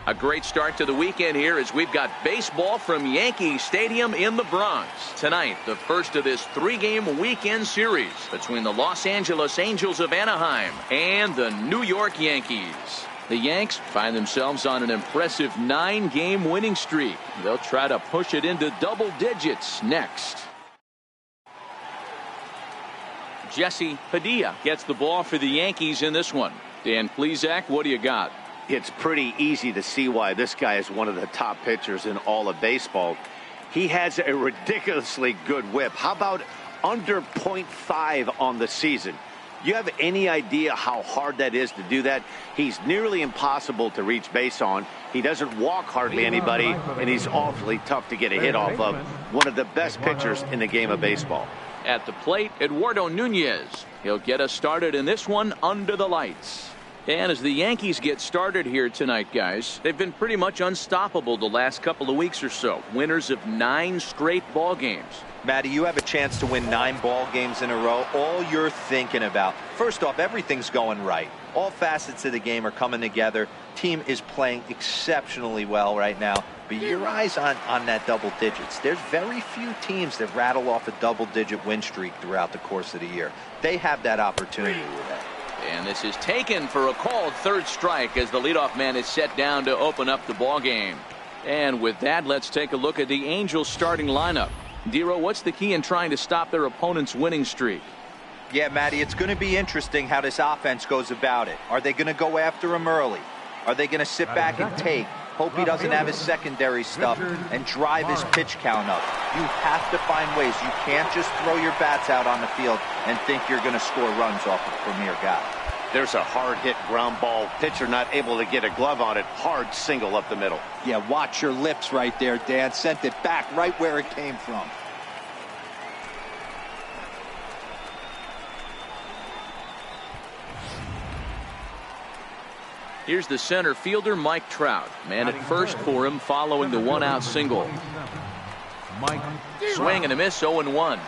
A great start to the weekend here as we've got baseball from Yankee Stadium in the Bronx. Tonight, the first of this 3-game weekend series between the Los Angeles Angels of Anaheim and the New York Yankees. The Yanks find themselves on an impressive 9-game winning streak. They'll try to push it into double digits next. Jesse Padilla gets the ball for the Yankees in this one. Dan Plesac, what do you got? It's pretty easy to see why this guy is one of the top pitchers in all of baseball. He has a ridiculously good whip. How about under .5 on the season? You have any idea how hard that is to do that? He's nearly impossible to reach base on. He doesn't walk hardly anybody, and he's awfully tough to get a hit off of. One of the best pitchers in the game of baseball. At the plate, Eduardo Nunez. He'll get us started in this one under the lights. And as the Yankees get started here tonight, guys, they've been pretty much unstoppable the last couple of weeks or so. Winners of 9 straight ball games. Matty, you have a chance to win 9 ball games in a row. All you're thinking about, first off, everything's going right. All facets of the game are coming together. Team is playing exceptionally well right now. But your eyes on that double digits. There's very few teams that rattle off a double-digit win streak throughout the course of the year. They have that opportunity today. And this is taken for a called third strike as the leadoff man is set down to open up the ball game. And with that, let's take a look at the Angels starting lineup. Dero, what's the key in trying to stop their opponent's winning streak? Yeah, Matty, it's going to be interesting how this offense goes about it. Are they going to go after him early? Are they going to sit back and take? Hope he doesn't have his secondary stuff and drive his pitch count up. You have to find ways. You can't just throw your bats out on the field and think you're going to score runs off a premier guy. There's a hard hit ground ball. Pitcher not able to get a glove on it. Hard single up the middle. Yeah, watch your lips right there, Dan. Sent it back right where it came from. Here's the center fielder, Mike Trout. Man at first for him following the 1-out single. Swing and a miss, 0-1.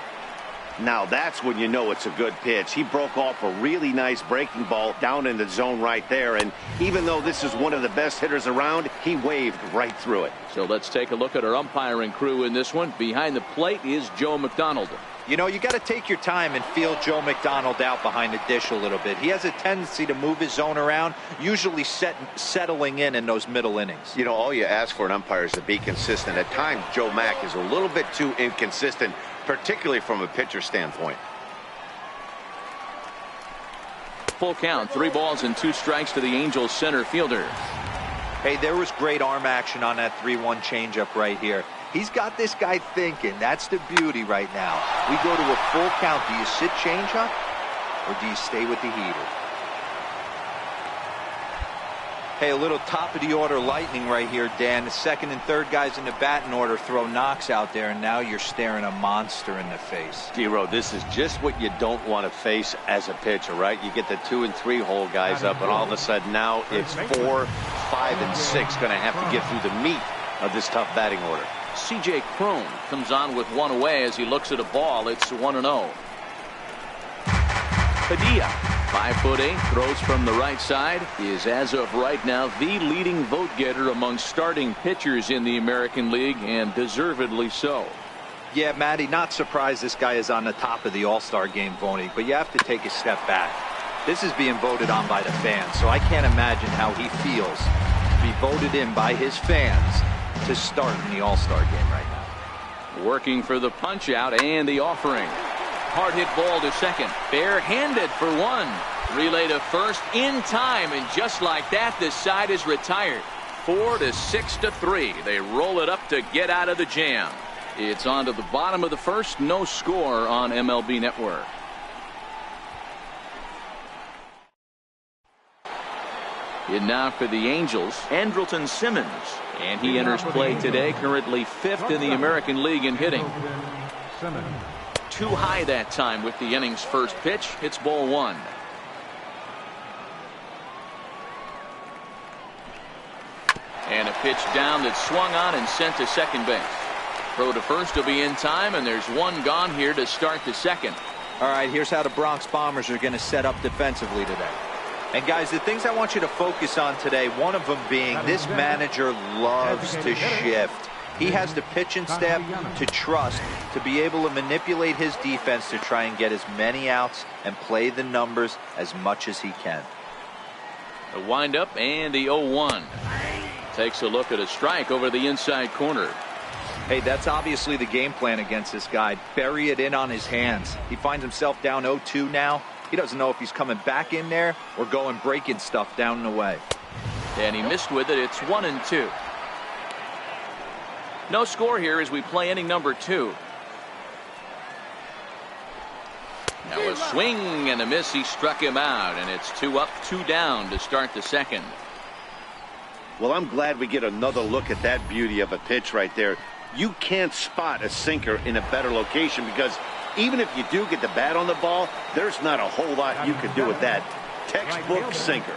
Now that's when you know it's a good pitch. He broke off a really nice breaking ball down in the zone right there. And even though this is one of the best hitters around, he waved right through it. So let's take a look at our umpiring crew in this one. Behind the plate is Joe McDonald. You know, you got to take your time and feel Joe McDonald out behind the dish a little bit. He has a tendency to move his zone around, usually settling in those middle innings. You know, all you ask for an umpire is to be consistent. At times, Joe Mack is a little bit too inconsistent, particularly from a pitcher standpoint. Full count, 3 balls and 2 strikes to the Angels center fielder. Hey, there was great arm action on that 3-1 changeup right here. He's got this guy thinking. That's the beauty right now. We go to a full count. Do you sit changeup or do you stay with the heater? Hey, a little top of the order lightning right here, Dan. The second and third guys in the batting order throw knocks out there, and now you're staring a monster in the face. Dero, this is just what you don't want to face as a pitcher, right? You get the 2 and 3 hole guys up, and all of a sudden now it's 4, 5, and 6 going to have to get through the meat of this tough batting order. C.J. Cron comes on with 1 away as he looks at a ball. It's 1-0. Padilla, 5'8", throws from the right side, is as of right now the leading vote getter among starting pitchers in the American League, and deservedly so. Yeah, Matty, not surprised this guy is on the top of the All-Star game voting, but you have to take a step back. This is being voted on by the fans, so I can't imagine how he feels to be voted in by his fans to start in the All-Star game right now. Working for the punch out and the offering. Hard hit ball to second. Barehanded for 1. Relay to first in time, and just like that, the side is retired. 4-6-3. They roll it up to get out of the jam. It's on to the bottom of the first. No score on MLB Network. In now for the Angels, Andrelton Simmons. And he enters play today, currently 5th in the American League in hitting. Too high that time with the inning's first pitch. It's ball 1. And a pitch down that swung on and sent to second base. Throw to first will be in time, and there's 1 gone here to start the second. All right, here's how the Bronx Bombers are going to set up defensively today. And guys, the things I want you to focus on today, one of them being this manager loves to shift. He has the pitching staff to trust to be able to manipulate his defense to try and get as many outs and play the numbers as much as he can. The windup and the 0-1. Takes a look at a strike over the inside corner. Hey, that's obviously the game plan against this guy. Bury it in on his hands. He finds himself down 0-2 now. He doesn't know if he's coming back in there or going breaking stuff down and away. And he missed with it. It's 1-2. No score here as we play inning number 2. Now a swing and a miss. He struck him out, and it's 2 up, 2 down to start the second. Well, I'm glad we get another look at that beauty of a pitch right there. You can't spot a sinker in a better location because even if you do get the bat on the ball, there's not a whole lot you can do with that. Textbook sinker.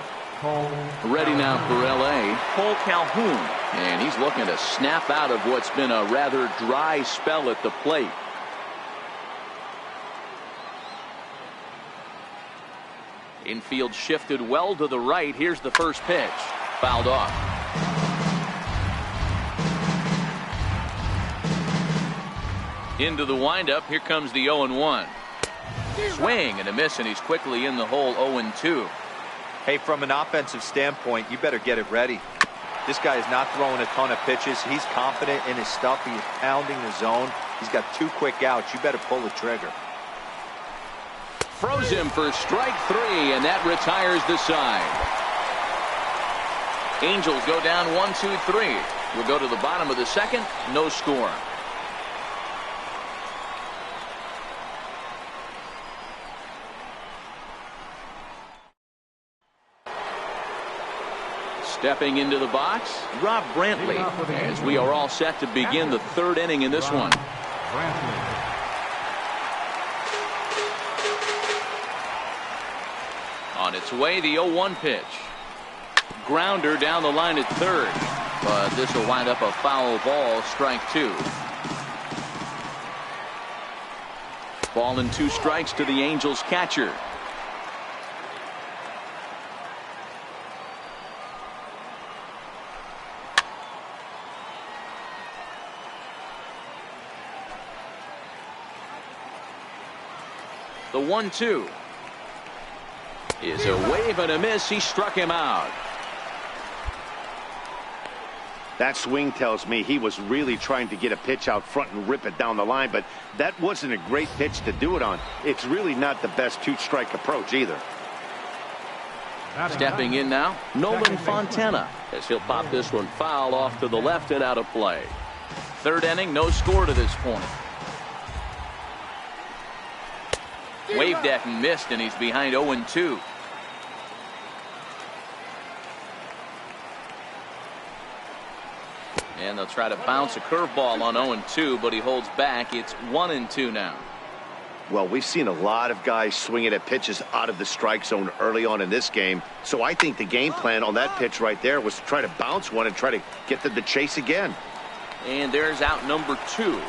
Ready now for L.A., Cole Calhoun. And he's looking to snap out of what's been a rather dry spell at the plate. Infield shifted well to the right. Here's the first pitch. Fouled off. Into the windup. Here comes the 0-1. Swing and a miss, and he's quickly in the hole. 0-2. Hey, from an offensive standpoint, you better get it ready. This guy is not throwing a ton of pitches. He's confident in his stuff. He's pounding the zone. He's got 2 quick outs. You better pull the trigger. Froze him for strike 3, and that retires the side. Angels go down 1-2-3. We'll go to the bottom of the second. No score. Stepping into the box, Rob Brantley, as we are all set to begin the 3rd inning in this one. On its way, the 0-1 pitch. Grounder down the line at 3rd, but this will wind up a foul ball, strike 2. Ball and 2 strikes to the Angels catcher. The 1-2 is a wave and a miss. He struck him out. That swing tells me he was really trying to get a pitch out front and rip it down the line, but that wasn't a great pitch to do it on. It's really not the best 2-strike approach either. Stepping in now, Nolan Fontana, as he'll pop this one foul off to the left and out of play. 3rd inning, no score to this point. Waved at and missed, and he's behind 0-2. And they'll try to bounce a curveball on 0-2, but he holds back. It's 1-2 now. Well, we've seen a lot of guys swinging at pitches out of the strike zone early on in this game. So I think the game plan on that pitch right there was to try to bounce one and try to get them to chase again. And there's out number 2.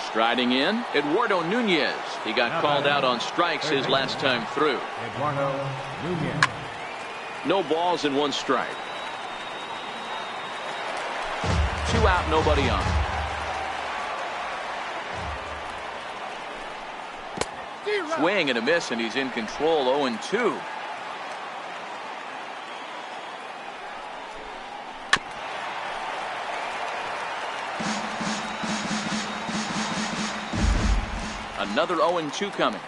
Striding in, Eduardo Nunez. He got called out on strikes his last time through. Eduardo Nunez. No balls and 1 strike. 2 out, nobody on. Swing and a miss, and he's in control. 0-2. Another 0-2 coming.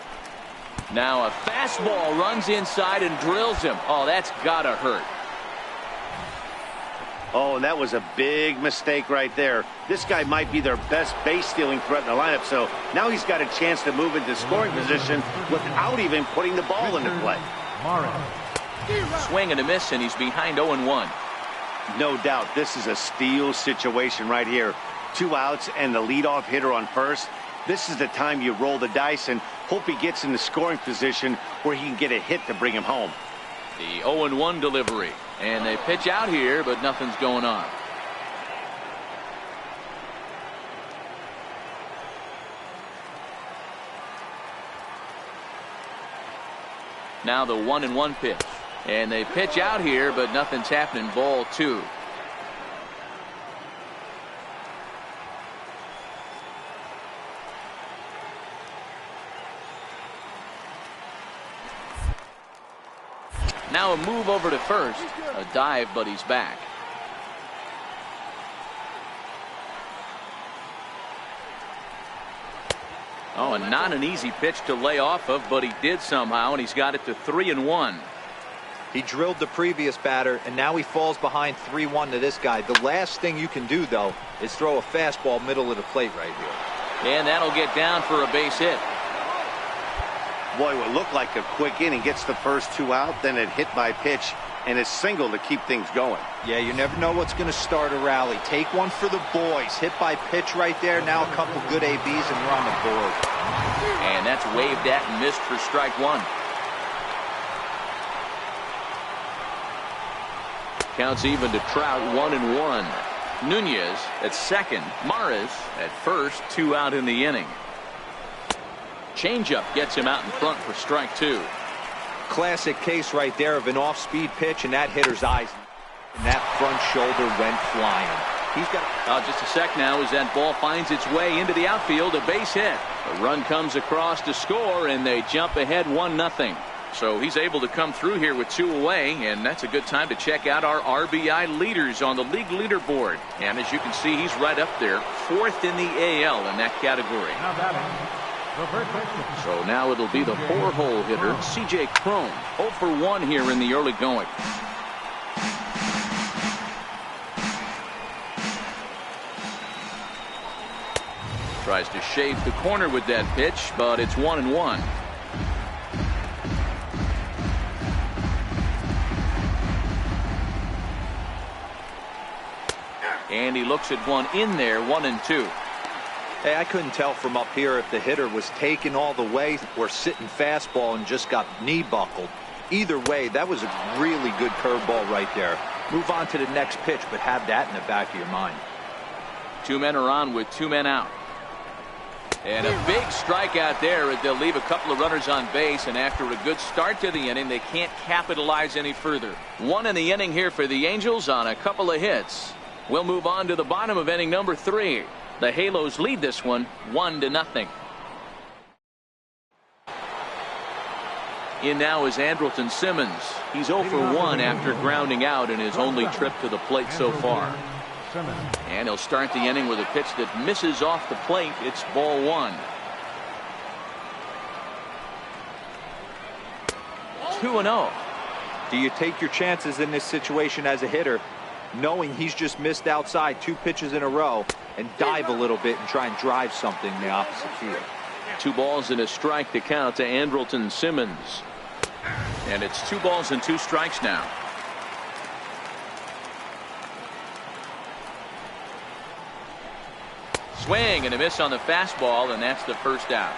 Now a fastball runs inside and drills him. Oh, that's gotta hurt. Oh, and that was a big mistake right there. This guy might be their best base stealing threat in the lineup, so now he's got a chance to move into scoring position without even putting the ball into play. Swing and a miss, and he's behind 0-1. No doubt this is a steal situation right here. 2 outs and the leadoff hitter on first. This is the time you roll the dice and hope he gets in the scoring position where he can get a hit to bring him home. The 0-1 delivery. And they pitch out here, but nothing's going on. Now the 1-1 pitch. And they pitch out here, but nothing's happening. Ball 2. Now a move over to first. A dive, but he's back. Oh, and not an easy pitch to lay off of, but he did somehow, and he's got it to 3-1. He drilled the previous batter, and now he falls behind 3-1 to this guy. The last thing you can do, though, is throw a fastball middle of the plate right here. And that'll get down for a base hit. Boy, it would look like a quick inning. Gets the first 2 out, then it hit by pitch, and a single to keep things going. Yeah, you never know what's going to start a rally. Take one for the boys. Hit by pitch right there. Now a couple good ABs, and you're on the board. And that's waved at and missed for strike 1. Counts even to Trout, 1-1. Nunez at second. Maris at first. 2 out in the inning. Changeup gets him out in front for strike 2. Classic case right there of an off-speed pitch, and that hitter's eyes. And that front shoulder went flying. He's got just a sec now as that ball finds its way into the outfield. A base hit. A run comes across to score, and they jump ahead 1-0. So he's able to come through here with 2 away, and that's a good time to check out our RBI leaders on the league leaderboard. And as you can see, he's right up there, 4th in the AL in that category. So now it'll be the 4-hole hitter, C.J. Cron, 0 for 1 here in the early going. Tries to shave the corner with that pitch, but it's 1-1. And he looks at one in there, 1-2. Hey, I couldn't tell from up here if the hitter was taken all the way or sitting fastball and just got knee buckled. Either way, that was a really good curveball right there. Move on to the next pitch, but have that in the back of your mind. 2 men are on with 2 men out. And a big strikeout there as they'll leave a couple of runners on base, and after a good start to the inning, they can't capitalize any further. 1 in the inning here for the Angels on a couple of hits. We'll move on to the bottom of inning number 3. The Halos lead this one 1-0. In now is Andrelton Simmons. He's 0 for 1 after grounding out in his only trip to the plate so far. And he'll start the inning with a pitch that misses off the plate. It's ball 1. 2-0. Do you take your chances in this situation as a hitter, knowing he's just missed outside 2 pitches in a row, and dive a little bit and try and drive something in the opposite field? 2 balls and a strike to count to Andrelton Simmons. And it's 2 balls and 2 strikes now. Swing and a miss on the fastball, and that's the first out.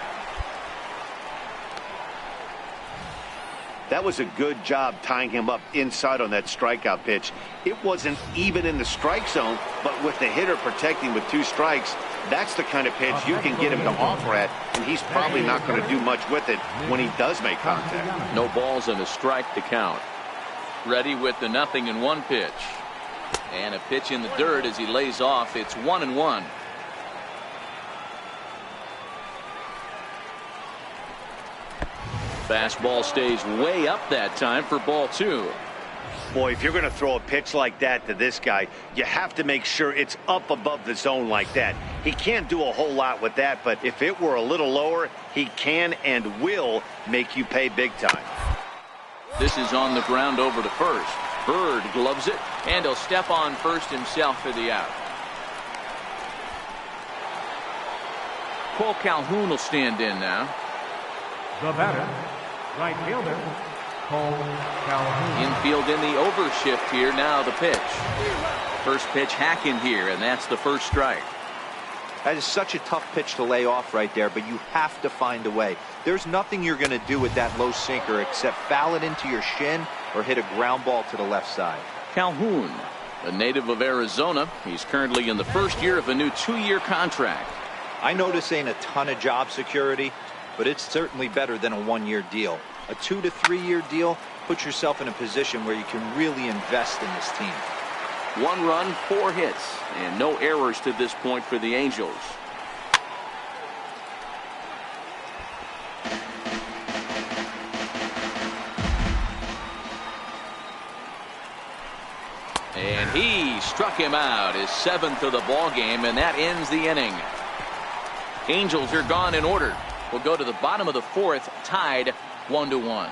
That was a good job tying him up inside on that strikeout pitch. It wasn't even in the strike zone, but with the hitter protecting with 2 strikes, that's the kind of pitch you can get him to offer at, and he's probably not going to do much with it when he does make contact. No balls and a strike to count. Ready with the 0-1 pitch. And a pitch in the dirt as he lays off. It's 1-1. Fastball stays way up that time for ball 2. Boy, if you're going to throw a pitch like that to this guy, you have to make sure it's up above the zone like that. He can't do a whole lot with that, but if it were a little lower, he can and will make you pay big time. This is on the ground over to first. Bird gloves it, and he'll step on first himself for the out. Cole Calhoun will stand in now. The batter, right fielder, Cole Calhoun. Infield in the overshift here. Now the pitch. First pitch hacking here, and that's the first strike. That is such a tough pitch to lay off right there, but you have to find a way. There's nothing you're going to do with that low sinker except foul it into your shin or hit a ground ball to the left side. Calhoun, a native of Arizona. He's currently in the first year of a new 2-year contract. I know this ain't a ton of job security, but it's certainly better than a 1-year deal. A 2 to 3 year deal puts yourself in a position where you can really invest in this team. 1 run, 4 hits, and no errors to this point for the Angels. And he struck him out, his 7th of the ball game, and that ends the inning. Angels are gone in order. We'll go to the bottom of the 4th, tied 1-1.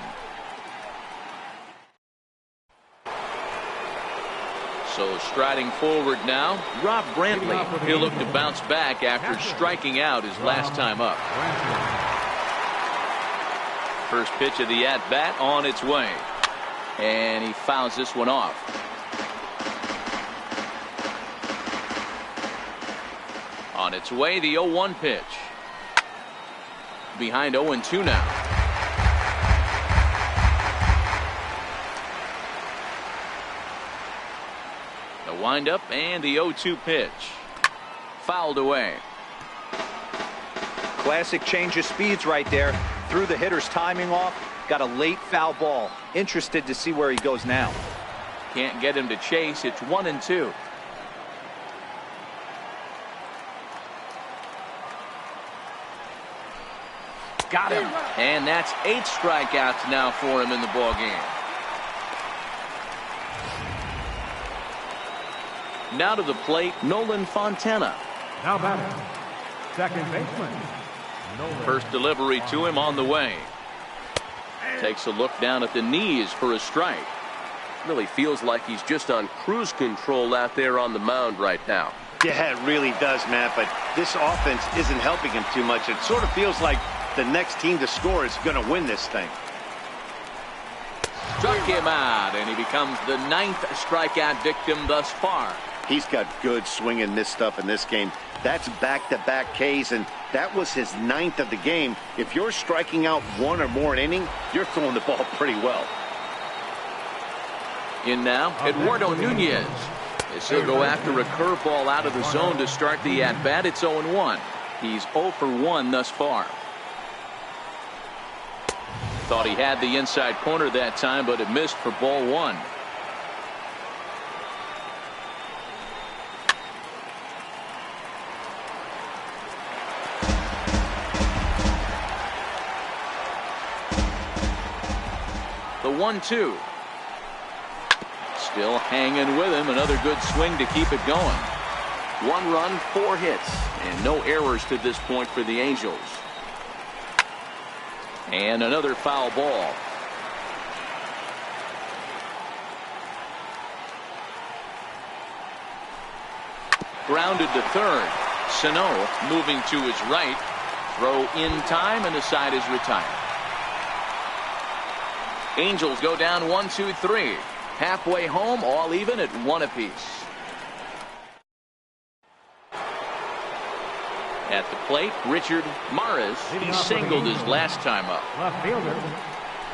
So striding forward now, Rob Brantley. He'll look to bounce back after striking out his last time up. First pitch of the at-bat on its way. And he fouls this one off. On its way, the 0-1 pitch. Behind 0-2 now. The windup and the 0-2 pitch. Fouled away. Classic change of speeds right there. Threw the hitter's timing off. Got a late foul ball. Interested to see where he goes now. Can't get him to chase. It's 1-2. Got him. And that's 8 strikeouts now for him in the ball game. Now to the plate, Nolan Fontana. Now batting, second baseman, Nolan. First delivery to him on the way. Takes a look down at the knees for a strike. Really feels like he's just on cruise control out there on the mound right now. Yeah, it really does, Matt, but this offense isn't helping him too much. It sort of feels like the next team to score is going to win this thing. Struck him out, and he becomes the 9th strikeout victim thus far. He's got good swing and miss stuff in this game. That's back-to-back Ks, and that was his 9th of the game. If you're striking out 1 or more an inning, you're throwing the ball pretty well. In now, Eduardo Nunez. As he'll go after a curveball out of the zone to start the at-bat. It's 0-1. He's 0 for 1 thus far. Thought he had the inside corner that time, but it missed for ball 1. The 1-2. Still hanging with him. Another good swing to keep it going. 1 run, 4 hits, and no errors to this point for the Angels. And another foul ball. Grounded to third. Sano moving to his right. Throw in time, and the side is retired. Angels go down 1-2-3. Halfway home, all even at 1 apiece. At the plate, Richard Maris. He singled his last time up. Left fielder,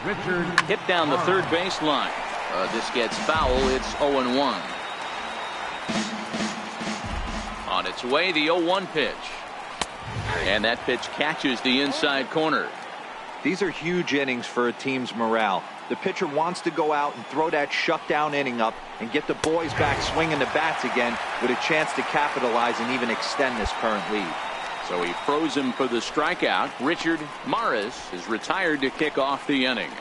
Richard. Hit down the third base line. This gets foul. It's 0-1. On its way, the 0-1 pitch. And that pitch catches the inside corner. These are huge innings for a team's morale. The pitcher wants to go out and throw that shutdown inning up and get the boys back swinging the bats again with a chance to capitalize and even extend this current lead. So he froze him for the strikeout. Richard Maris is retired to kick off the inning.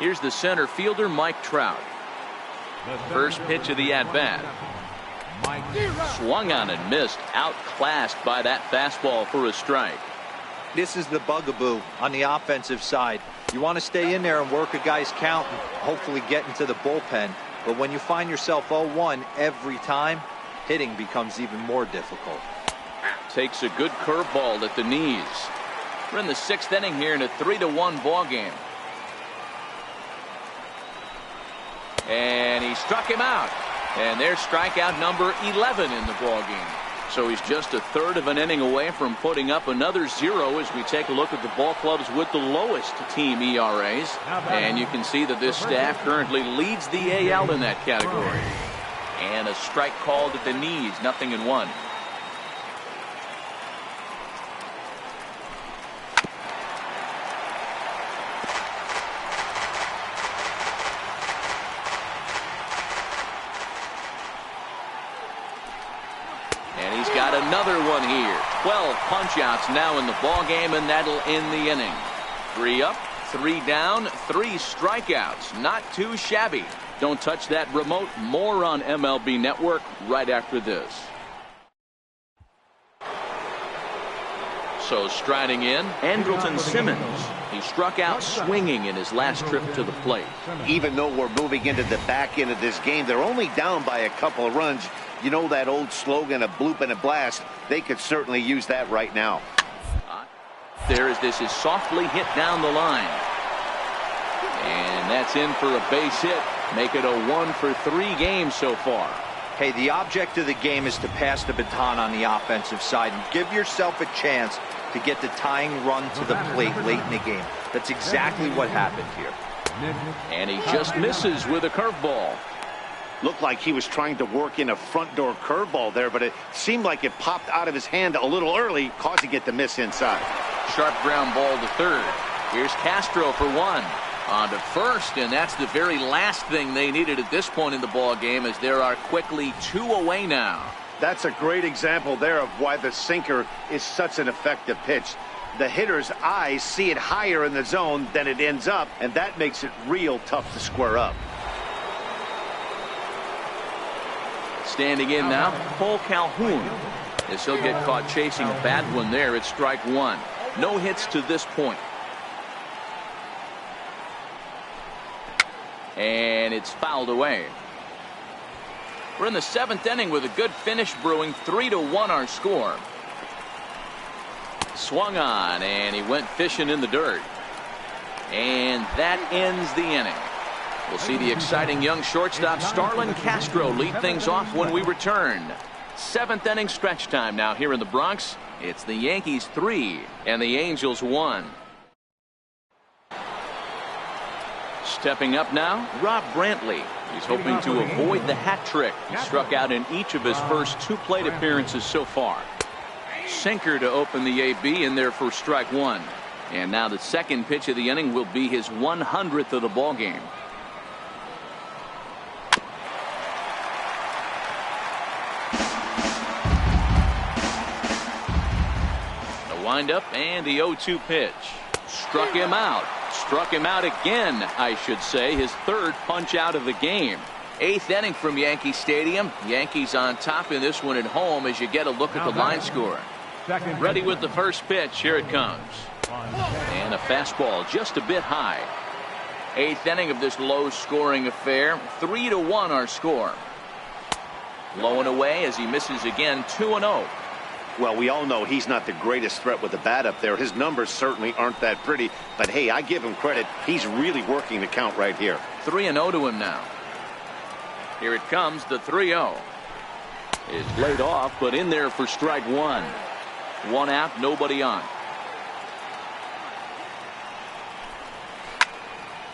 Here's the center fielder, Mike Trout. First pitch of the at-bat. Swung on and missed. Outclassed by that fastball for a strike. This is the bugaboo on the offensive side. You want to stay in there and work a guy's count and hopefully get into the bullpen. But when you find yourself 0-1 every time, hitting becomes even more difficult. Takes a good curveball at the knees. We're in the 6th inning here in a 3-1 ball game. And he struck him out. And there's strikeout number 11 in the ball game. So he's just a third of an inning away from putting up another 0 as we take a look at the ball clubs with the lowest team ERAs. And you can see that this staff currently leads the AL in that category. And a strike called at the knees, 0-1. another one here. 12 punch-outs now in the ball game, and that'll end the inning. 3 up, 3 down, 3 strikeouts. Not too shabby. Don't touch that remote. More on MLB Network right after this. So striding in, Andrelton Simmons. He struck out swinging in his last trip to the plate. Even though we're moving into the back end of this game, they're only down by a couple of runs. You know that old slogan, a bloop and a blast. They could certainly use that right now. There as this is softly hit down the line. And that's in for a base hit. Make it a 1-for-3 game so far. Hey, the object of the game is to pass the baton on the offensive side and give yourself a chance to get the tying run to the plate late in the game. That's exactly what happened here. And he just misses with a curveball. Looked like he was trying to work in a front door curveball there, but it seemed like it popped out of his hand a little early, causing it to miss inside. Sharp ground ball to third. Here's Castro for 1. On to first, and that's the very last thing they needed at this point in the ball game, as there are quickly 2 away now. That's a great example there of why the sinker is such an effective pitch. The hitter's eyes see it higher in the zone than it ends up, and that makes it real tough to square up. Standing in now, Cole Calhoun. As he'll get caught chasing a bad one there, it's strike 1. No hits to this point. And it's fouled away. We're in the 7th inning with a good finish brewing. 3-1 our score. Swung on, and he went fishing in the dirt. And that ends the inning. We'll see the exciting young shortstop Starlin Castro lead things off when we return. 7th inning stretch time now here in the Bronx. It's the Yankees 3 and the Angels 1. Stepping up now, Rob Brantley. He's hoping to avoid the hat trick. He struck out in each of his first 2 plate appearances so far. Sinker to open the AB in there for strike 1. And now the second pitch of the inning will be his 100th of the ball game. The windup and the 0-2 pitch. Struck him out. Struck him out again, I should say. His 3rd punch out of the game. 8th inning from Yankee Stadium. Yankees on top in this one at home as you get a look at the line score. Ready with the first pitch. Here it comes. And a fastball just a bit high. 8th inning of this low scoring affair. 3-1 our score. Low and away as he misses again. 2-0. Well, we all know he's not the greatest threat with the bat up there. His numbers certainly aren't that pretty. But, hey, I give him credit. He's really working the count right here. 3-0 to him now. Here it comes, the 3-0. Is laid off, but in there for strike 1. 1 out, nobody on.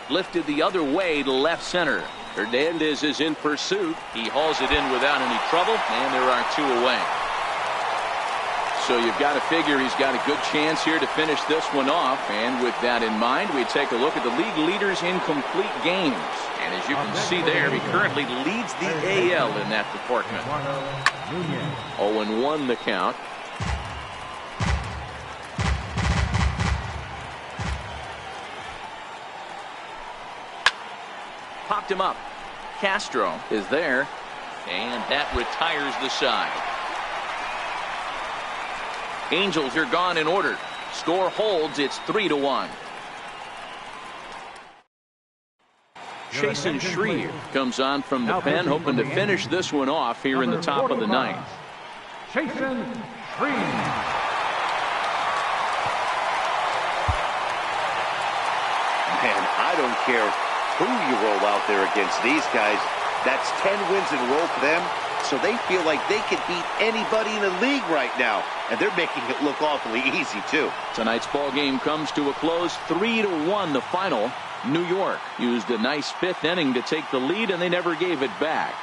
Lifted the other way to left center. Hernandez is in pursuit. He hauls it in without any trouble, and there are 2 away. So you've got to figure he's got a good chance here to finish this one off. And with that in mind, we take a look at the league leaders in complete games. And as you can see there, he currently leads the AL in that department. 0-1 the count. Popped him up. Castro is there, and that retires the side. Angels are gone in order. Score holds. It's 3-1. Chasen Shreve comes on from the pen, hoping to finish this one off here in the top of the 9th. Chasen Shreve. Man, I don't care who you roll out there against these guys. That's 10 wins in a row for them. So they feel like they could beat anybody in the league right now. And they're making it look awfully easy, too. Tonight's ball game comes to a close. 3-1 the final. New York used a nice 5th inning to take the lead, and they never gave it back.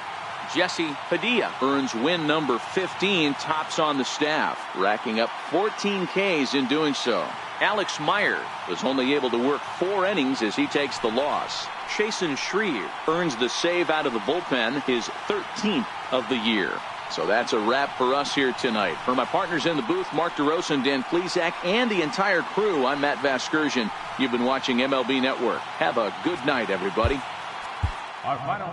Jesse Padilla earns win number 15, tops on the staff, racking up 14 Ks in doing so. Alex Meyer was only able to work 4 innings as he takes the loss. Chasen Shreve earns the save out of the bullpen, his 13th of the year. So that's a wrap for us here tonight. For my partners in the booth, Mark DeRosa and Dan Plesac, and the entire crew, I'm Matt Vasgersian. You've been watching MLB Network. Have a good night, everybody. Our final